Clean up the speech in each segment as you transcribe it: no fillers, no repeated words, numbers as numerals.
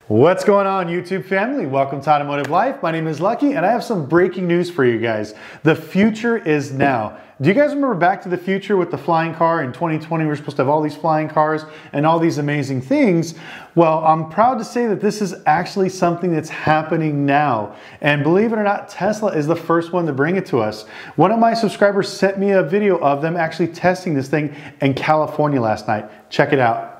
What's going on, YouTube family? Welcome to Automotive Life. My name is Lucky and I have some breaking news for you guys. The future is now. Do you guys remember Back to the Future with the flying car? In 2020, we were supposed to have all these flying cars and all these amazing things. Well, I'm proud to say that this is actually something that's happening now. And believe it or not, Tesla is the first one to bring it to us. One of my subscribers sent me a video of them actually testing this thing in California last night. Check it out.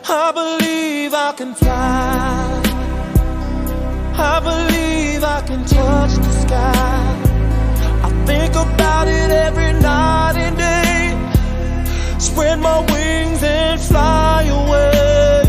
I believe I can fly. I believe I can touch the sky. I think about it every night and day. Spread my wings and fly away.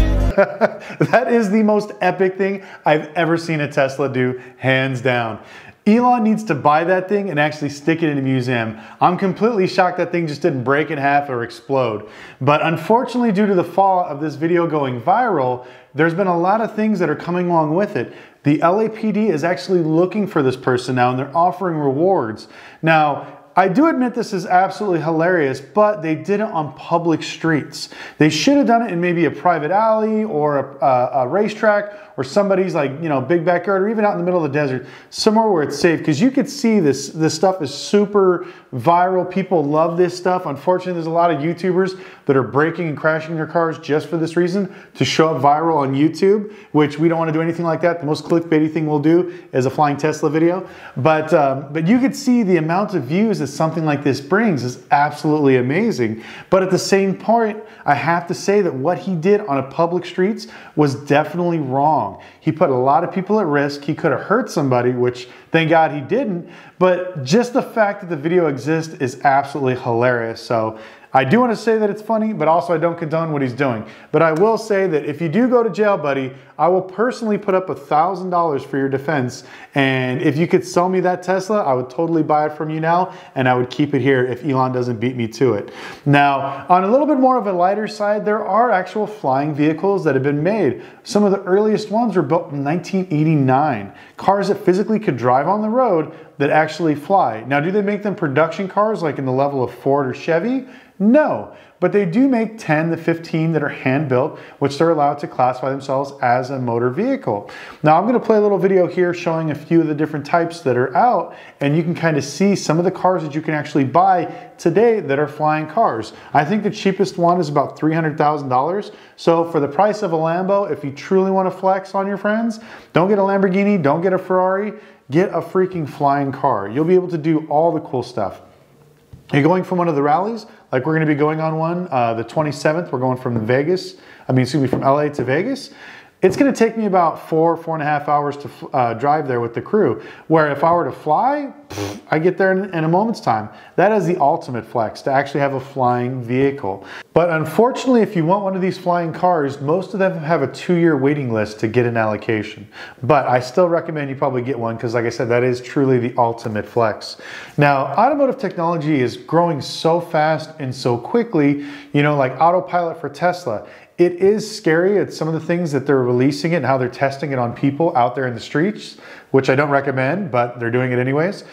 That is the most epic thing I've ever seen a Tesla do, hands down. Elon needs to buy that thing and actually stick it in a museum. I'm completely shocked that thing just didn't break in half or explode. But unfortunately, due to the fallout of this video going viral, there's been a lot of things that are coming along with it. The LAPD is actually looking for this person now and they're offering rewards. Now, I do admit this is absolutely hilarious, but they did it on public streets. They should have done it in maybe a private alley or a racetrack or somebody's big backyard, or even out in the middle of the desert, somewhere where it's safe. Because you could see this stuff is super viral. People love this stuff. Unfortunately, there's a lot of YouTubers that are breaking and crashing their cars just for this reason, to show up viral on YouTube, which we don't want to do anything like that. The most clickbaity thing we'll do is a flying Tesla video. But you could see the amount of views that something like this brings is absolutely amazing. But at the same point, I have to say that what he did on a public streets was definitely wrong. He put a lot of people at risk. He could have hurt somebody, which thank God he didn't. But just the fact that the video exists is absolutely hilarious. So I do want to say that it's funny, but also I don't condone what he's doing. But I will say that if you do go to jail, buddy, I will personally put up $1,000 for your defense. And if you could sell me that Tesla, I would totally buy it from you now, and I would keep it here if Elon doesn't beat me to it. Now, on a little bit more of a lighter side, there are actual flying vehicles that have been made. Some of the earliest ones were built in 1989. Cars that physically could drive on the road that actually fly. Now, do they make them production cars like in the level of Ford or Chevy? No, but they do make 10 to 15 that are hand-built, which they're allowed to classify themselves as a motor vehicle. Now, I'm going to play a little video here showing a few of the different types that are out, and you can kind of see some of the cars that you can actually buy today that are flying cars. I think the cheapest one is about $300,000. So for the price of a Lambo, if you truly want to flex on your friends, don't get a Lamborghini, don't get a Ferrari, get a freaking flying car. You'll be able to do all the cool stuff. You're going from one of the rallies, like we're going to be going on one, the 27th, we're going from from LA to Vegas. It's going to take me about 4.5 hours to drive there with the crew, where if I were to fly, I get there in a moment's time. That is the ultimate flex, to actually have a flying vehicle. But unfortunately, if you want one of these flying cars, most of them have a 2-year waiting list to get an allocation. But I still recommend you probably get one, because like I said, that is truly the ultimate flex. Now, automotive technology is growing so fast and so quickly, like autopilot for Tesla. It is scary at some of the things that they're releasing it and how they're testing it on people out there in the streets, which I don't recommend, but they're doing it anyways.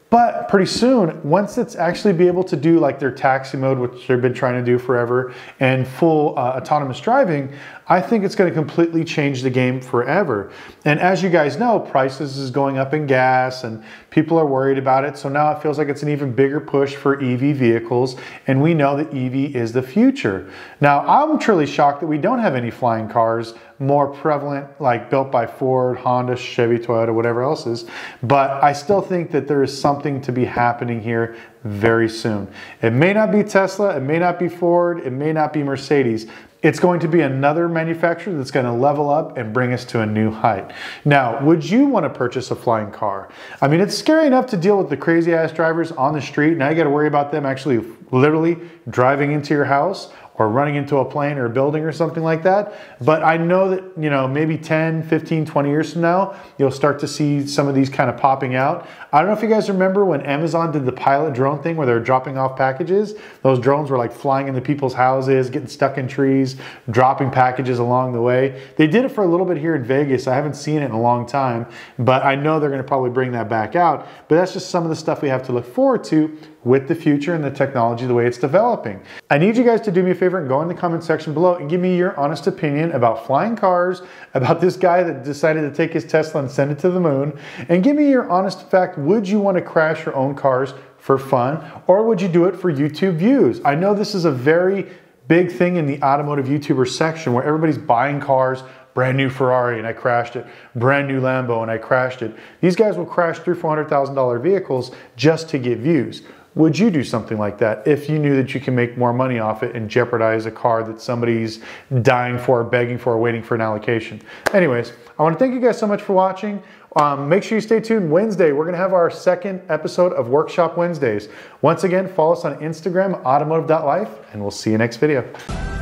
But pretty soon, once it's actually be able to do like their taxi mode, which they've been trying to do forever, and full autonomous driving, I think it's going to completely change the game forever. And as you guys know, prices is going up in gas and people are worried about it. So now it feels like it's an even bigger push for EV vehicles. And we know that EV is the future. Now, I'm truly shocked that we don't have any flying cars more prevalent, like built by Ford, Honda, Chevy, Toyota, whatever else is. But I still think that there is something to be happening here very soon. It may not be Tesla, it may not be Ford, it may not be Mercedes. It's going to be another manufacturer that's going to level up and bring us to a new height. Now, would you want to purchase a flying car? I mean, it's scary enough to deal with the crazy ass drivers on the street. Now you got to worry about them actually literally driving into your house or running into a plane or a building or something like that. But I know that, you know, maybe 10, 15, 20 years from now, you'll start to see some of these kind of popping out. I don't know if you guys remember when Amazon did the pilot drone thing where they were dropping off packages. Those drones were like flying into people's houses, getting stuck in trees, dropping packages along the way. They did it for a little bit here in Vegas. I haven't seen it in a long time, but I know they're going to probably bring that back out. But that's just some of the stuff we have to look forward to with the future and the technology, the way it's developing. I need you guys to do me a favor and go in the comment section below and give me your honest opinion about flying cars, about this guy that decided to take his Tesla and send it to the moon, and give me your honest fact, would you want to crash your own cars for fun, or would you do it for YouTube views? I know this is a very big thing in the automotive YouTuber section where everybody's buying cars, brand new Ferrari and I crashed it, brand new Lambo and I crashed it. These guys will crash $300,000 to $400,000 vehicles just to get views. Would you do something like that if you knew that you can make more money off it and jeopardize a car that somebody's dying for, begging for, waiting for an allocation? Anyways, I want to thank you guys so much for watching. Make sure you stay tuned. Wednesday, we're going to have our second episode of Workshop Wednesdays. Once again, follow us on Instagram, automotive.life, and we'll see you next video.